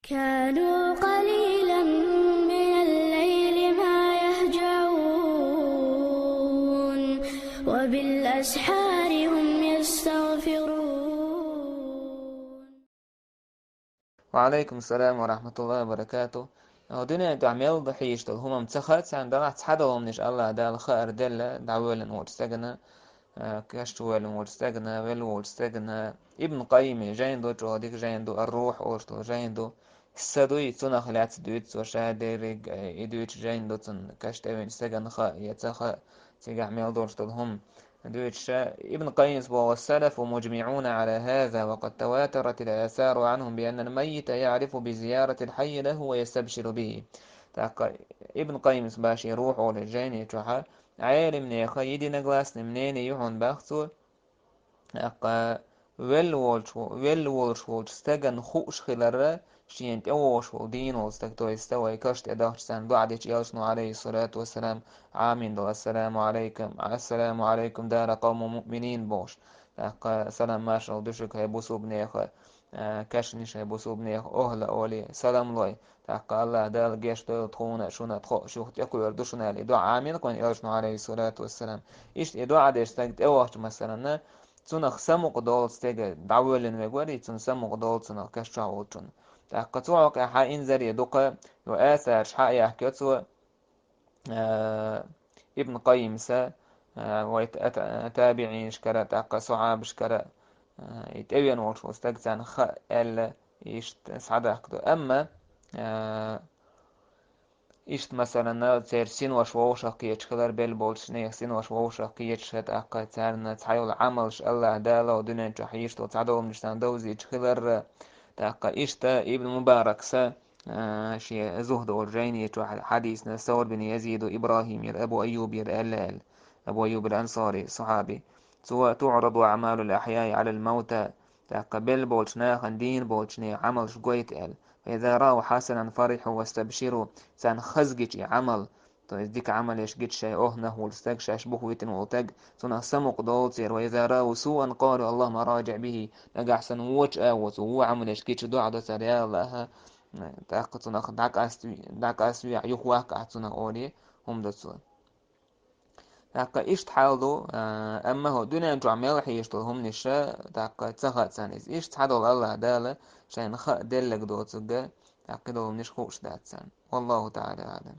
كانوا قليلا من الليل ما يهجعون وبالأسحار هم يستغفرون. وعليكم السلام ورحمة الله وبركاته. دنيا تعمل ضحيش هم متسخت عند الله تحدهم نش الله دا الخير دل دعوة ورستجنا كشتوال ورستجنا ورستجنا ابن قيم جايندو جوديك جايندو الروح أورتو جايندو السدوي تنا خلات دويت وشادرج يدويت جايندو تن كشتوين استجن خا يتخا تيجا عمل دورتهم ابن قيس والسلف مجمعون على هذا، وقد تواترت الآثار عنهم بأن الميت يعرف بزيارة الحي له ويستبشر به. ابن قيس باشي روح ولجاني تحا عالم نيخيدي نغلاس نمنين يهون باختو أقا ويل وولش استجن خوش خلال شينت أوش ودين واستكتو يستوى كشت أدهشتان بعد يوشنو عليه الصلاة والسلام عامين دو السلام عليكم دار قوم مؤمنين بوش أقا سلام ماشا ودشك هيبوسو بنيخ كشنش هيبوسو بنيخ أهلا أولي سلام لوي أقا الله دال جيش دو تخونا شونا تخو شوخت يكو يردوشنا لدو عامين كون يوشنو عليه الصلاة والسلام إيش إدو عاد يستكت أوش مثلا تونخ سمق دول ستيجا دعوة ويقولي تون سمق دول تونخ كشعو تون تقطعك حين زري دقة وآثار شحاء يحكيتو ابن قيم سا ويتابعين شكرا تاقا صعاب شكرا يتأبين وش واستقسان خ ألا يشت سعدا حكتو أما إشت مثلا تير سين واش ووشا قيتش خلال بيل بولشنيخ سين واش ووشا قيتش هت أقا تارنا تحيول عملش الله دالا ودنيا تحيشت وتعدو منشتان دوزي خلال تاقا إشتا ابن مبارك سا شي زهد والجيني حديث ثور بن يزيد وإبراهيم ير أبو أيوب ير ألال أبو أيوب الأنصاري صحابي سواء تعرض أعمال الأحياء على الموتى تاقا بيل بولشناخ دين بولشني عمل شقويت أل فإذا رأوا حسنا فرحوا واستبشروا سان خزجي عمل تو ديك عمل يش جيت شيء أهنه والستاج شاش بوه ويتن وتاج سنا سمق دوتير وإذا رأوا سوءا قالوا اللهم راجع به نجح سن ووش أوت وهو عمل يش جيت دعاء دوتر يا الله تأقتنا داك أسوي يخواك أعتنا أولي هم دوتسون تاقا إيش تحاولوا أما هو دنيا أنتو عمال حيشتو هم نشا تاقا تسخط سانيز إيش تحاولوا الله دالة شان خا دلك دوتسوغا تاقا دول نش خوش داتسان والله تعالى أعلم.